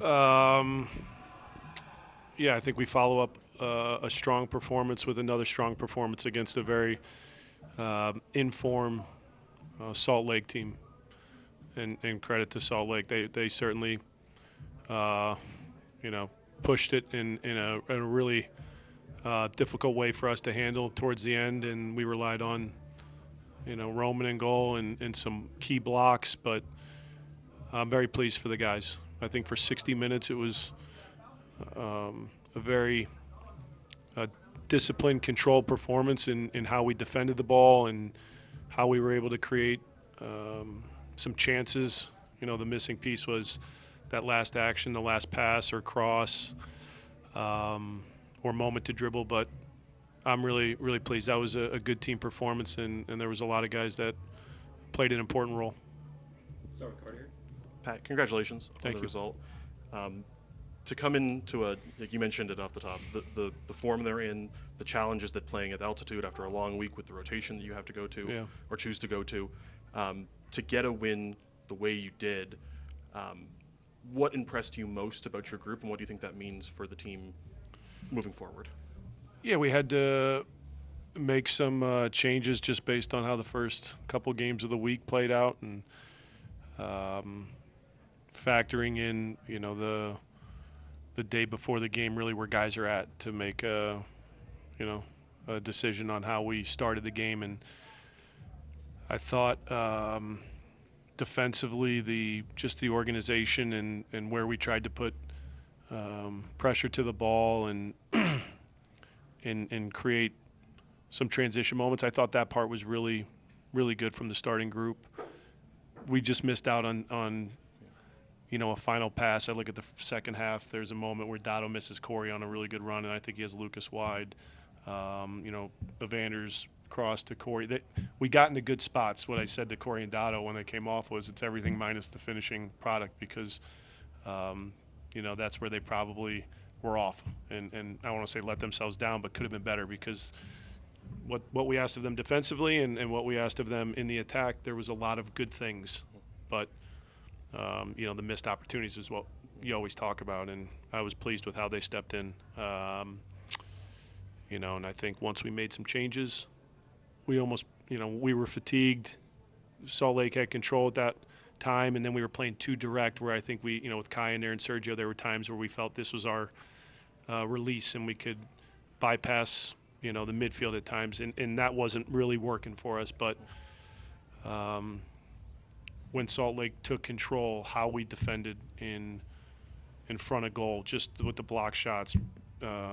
Um, yeah, I think we follow up a strong performance with another strong performance against a very in-form Salt Lake team. And credit to Salt Lake, they certainly uh, you know pushed it in a really difficult way for us to handle towards the end, and we relied on Roman and goal and some key blocks. But I'm very pleased for the guys. I think for 60 minutes it was a very uh, disciplined, controlled performance in how we defended the ball and how we were able to create some chances. The missing piece was that last action, the last pass or cross, or moment to dribble. But I'm really, really pleased. That was a good team performance, and there was a lot of guys that played an important role. Pat, congratulations on Thank the you. result. Um, to come into like you mentioned it off the top, the form they're in, the challenges that playing at altitude after a long week with the rotation that you have to go to Yeah. or choose to go to get a win the way you did, what impressed you most about your group and what do you think that means for the team moving forward? Yeah, we had to make some changes just based on how the first couple games of the week played out, and um, factoring in, the day before the game, really where guys are at to make you know, a decision on how we started the game. And I thought defensively, the organization and where we tried to put pressure to the ball and create some transition moments. I thought that part was really, really good from the starting group. We just missed out on a final pass. I look at the second half. There's a moment where Dotto misses Corey on a really good run, and I think he has Lucas wide. Evander's cross to Corey. We got into good spots. What I said to Corey and Dotto when they came off was it's everything minus the finishing product, because that's where they probably were off. And I don't want to say let themselves down, but could have been better, because what we asked of them defensively and what we asked of them in the attack, there was a lot of good things. But the missed opportunities is what you always talk about, and I was pleased with how they stepped in. And I think once we made some changes, we almost, we were fatigued. Salt Lake had control at that time, and then we were playing too direct, where I think we, with Kai in there and Sergio, there were times where we felt this was our release and we could bypass, the midfield at times, and that wasn't really working for us. But when Salt Lake took control, how we defended in front of goal, just with the block shots.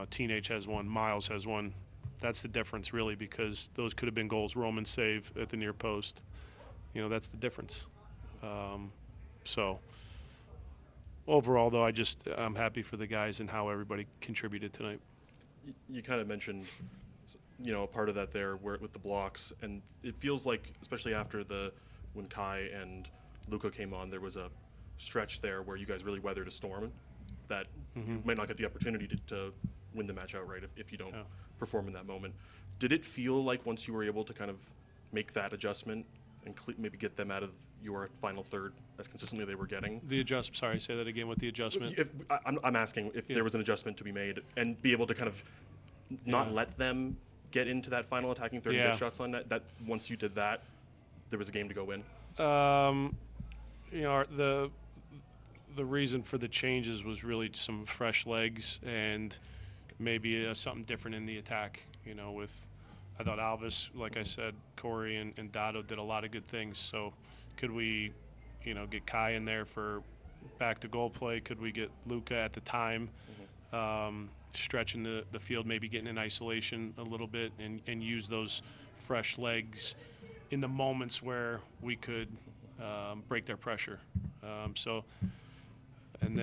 Teenage has one, Miles has one. That's the difference, really, because those could have been goals. Roman save at the near post. That's the difference. So overall, though, I'm happy for the guys and how everybody contributed tonight. You kind of mentioned, a part of that there where with the blocks, and it feels like, especially after when Kai and Luca came on, there was a stretch there where you guys really weathered a storm that you might not get the opportunity to win the match outright if you don't perform in that moment. Did it feel like once you were able to kind of make that adjustment and maybe get them out of your final third as consistently they were getting? Sorry, say that again with the adjustment. I'm asking if there was an adjustment to be made and be able to kind of not let them get into that final attacking third and get shots on net. That once you did that, there was a game to go win. The reason for the changes was really some fresh legs and maybe something different in the attack. I thought Alvis, like I said, Corey and Dotto did a lot of good things. So could we, get Kai in there for back to goal play? Could we get Luca at the time, stretching the field, maybe getting in isolation a little bit and use those fresh legs in the moments where we could break their pressure. And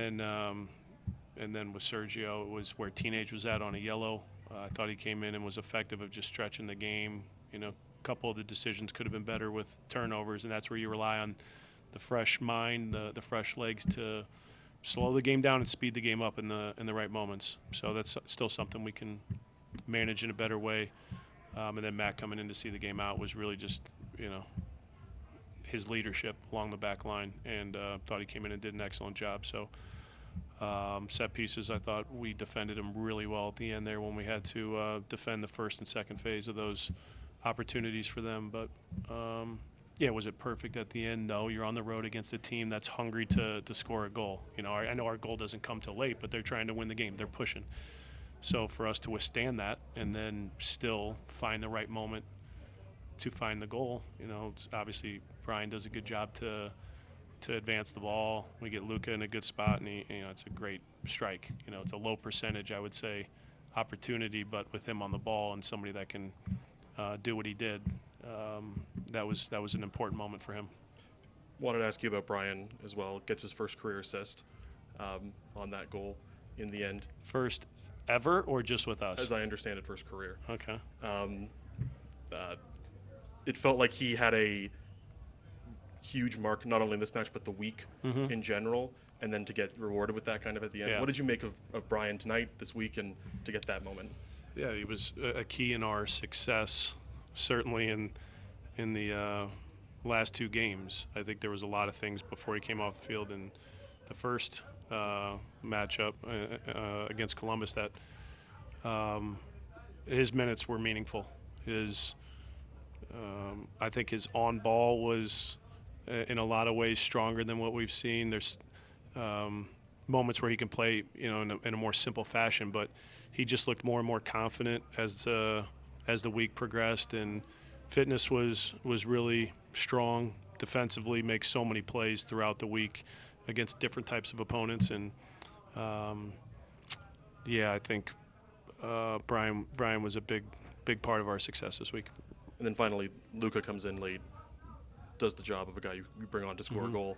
then with Sergio, it was where Teenage was at on a yellow. I thought he came in and was effective of just stretching the game. A couple of the decisions could have been better with turnovers, and that's where you rely on the fresh mind, the fresh legs to slow the game down and speed the game up in the right moments. So that's still something we can manage in a better way. And then Matt coming in to see the game out was really just, his leadership along the back line, and thought he came in and did an excellent job. So Set pieces, I thought we defended them really well at the end there when we had to defend the first and second phase of those opportunities for them. But yeah, was it perfect at the end? No. You're on the road against a team that's hungry to score a goal. I know our goal doesn't come till late, but they're trying to win the game. They're pushing. So for us to withstand that and then still find the right moment to find the goal, obviously Brian does a good job to advance the ball. We get Luka in a good spot, and it's a great strike. It's a low percentage, I would say, opportunity, but with him on the ball and somebody that can do what he did, that was an important moment for him. Wanted to ask you about Brian as well. Gets his first career assist on that goal in the end. First ever, or just with us? As I understand it, first career. Okay. It felt like he had a huge mark, not only in this match, but the week in general, and then to get rewarded with that kind of at the end. Yeah. What did you make of Brian tonight, this week, and to get that moment? Yeah, he was a key in our success, certainly in the last two games. I think there was a lot of things before he came off the field in the first matchup against Columbus that his minutes were meaningful. I think his on ball was in a lot of ways stronger than what we've seen. There's moments where he can play, in a more simple fashion, but he just looked more and more confident as the week progressed, and fitness was really strong defensively. Makes so many plays throughout the week against different types of opponents, and I think Brian was a big part of our success this week. And then finally, Luka comes in late, does the job of a guy you bring on to score a goal.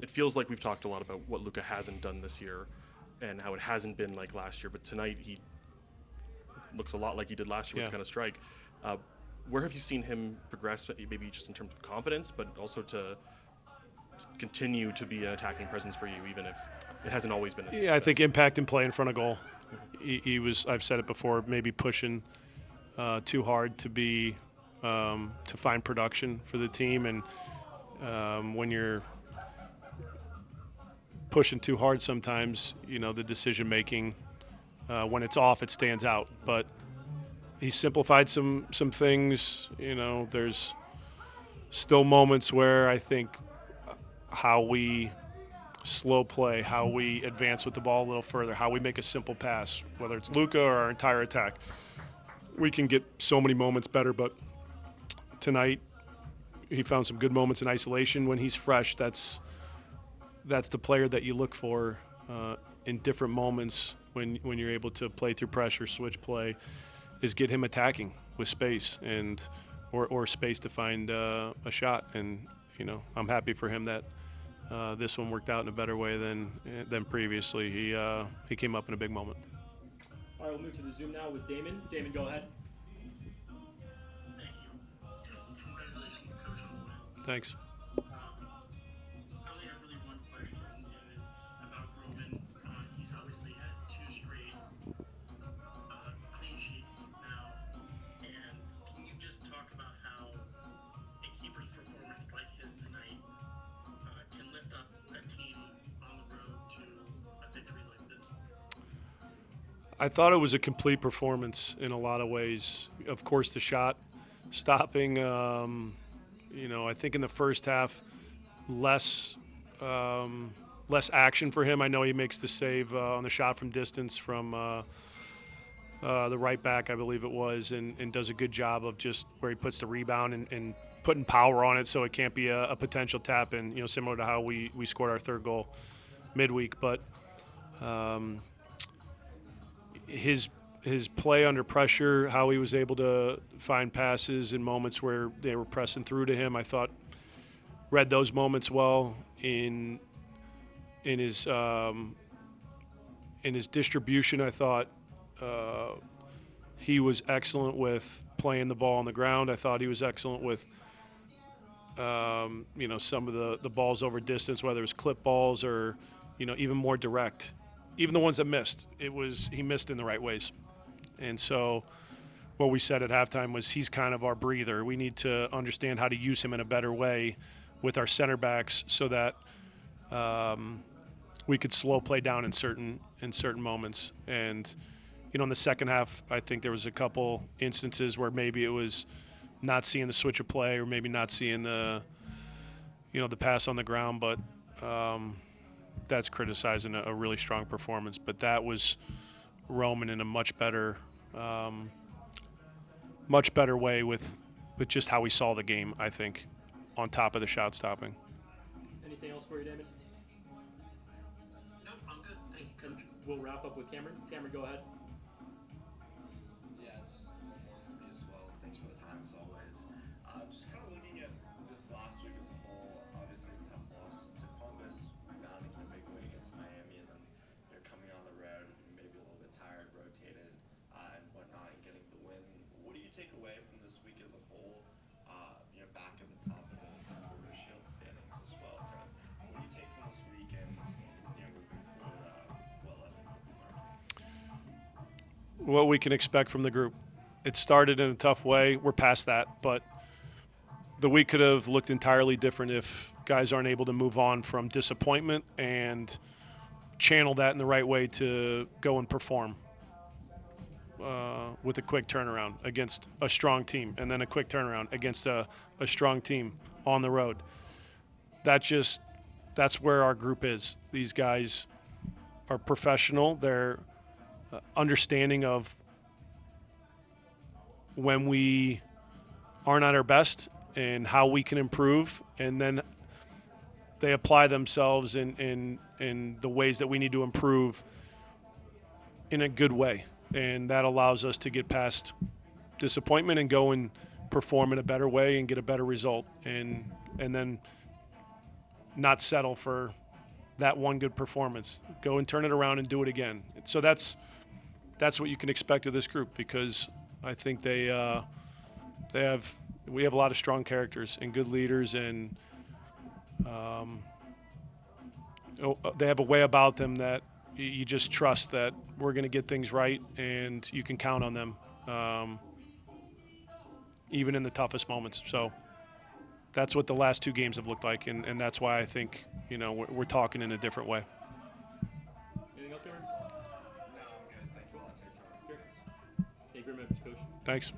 It feels like we've talked a lot about what Luka hasn't done this year and how it hasn't been like last year, but tonight he looks a lot like he did last year with the kind of strike. Where have you seen him progress, maybe just in terms of confidence, but also to continue to be an attacking presence for you, even if it hasn't always been? I think impact and play in front of goal. He was, I've said it before, maybe pushing too hard to find production for the team, and when you're pushing too hard, sometimes the decision making when it's off, it stands out. But he simplified some things. There's still moments where I think how we slow play, how we advance with the ball a little further, how we make a simple pass, whether it's Luka or our entire attack, we can get so many moments better. But tonight he found some good moments in isolation when he's fresh. That's the player that you look for in different moments when you're able to play through pressure, switch play, is get him attacking with space or space to find a shot. And I'm happy for him that this one worked out in a better way than previously. He came up in a big moment. All right, we'll move to the Zoom now with Damon. Damon, go ahead. Thank you. Congratulations, Coach, on the win. Thanks. I only have really one question, and it's about Roman. He's obviously had two straight clean sheets now. And can you just talk about how a keeper's performance like his tonight can lift up a team on the road to a victory like this? I thought it was a complete performance in a lot of ways. Of course, the shot stopping, I think in the first half, less action for him. I know he makes the save on the shot from distance from the right back, I believe it was, and does a good job of just where he puts the rebound and putting power on it so it can't be a potential tap in, similar to how we scored our third goal midweek. But his play under pressure, how he was able to find passes in moments where they were pressing through to him, I thought read those moments well in his distribution. I thought he was excellent with playing the ball on the ground. I thought he was excellent with some of the balls over distance, whether it was clip balls or even more direct. Even the ones that missed, he missed in the right ways. And so what we said at halftime was he's kind of our breather. We need to understand how to use him in a better way with our center backs so that we could slow play down in certain moments. And in the second half, I think there was a couple instances where maybe it was not seeing the switch of play, or maybe not seeing the the pass on the ground. But that's criticizing a really strong performance. But that was Roman in a much better way with just how we saw the game, I think, on top of the shot stopping. Anything else for you, Damon? Nope, I'm good. Thank you, Coach. We'll wrap up with Cameron. Cameron, go ahead. Yeah, just one more from me as well. Thanks for the time as always. Just kind of looking at this last week as a whole, obviously a tough loss to Columbus, rebounding in a big win against Miami, and then they're coming on the road, maybe a little bit tired, rotated, and whatnot, and getting the win. What do you take away from this week as a whole? Back at the top of the Supporters' Shield standings as well. Kind of, what do you take from this week, and moving forward, what lessons have you learned? What we can expect from the group. It started in a tough way. We're past that, but the week could have looked entirely different if guys aren't able to move on from disappointment and channel that in the right way to go and perform with a quick turnaround against a strong team, and then a quick turnaround against a strong team on the road. That's where our group is. These guys are professional. They're understanding of when we aren't at our best and how we can improve, and then they apply themselves in the ways that we need to improve in a good way, and that allows us to get past disappointment and go and perform in a better way and get a better result, and then not settle for that one good performance. Go and turn it around and do it again. So that's what you can expect of this group, because I think we have a lot of strong characters and good leaders, and they have a way about them that you just trust that we're going to get things right, and you can count on them, even in the toughest moments. So that's what the last two games have looked like, and that's why I think we're talking in a different way. Anything else, Cameron? No, I'm good. Thanks a lot. Safe travels, guys. Thank you very much, Coach. Thanks.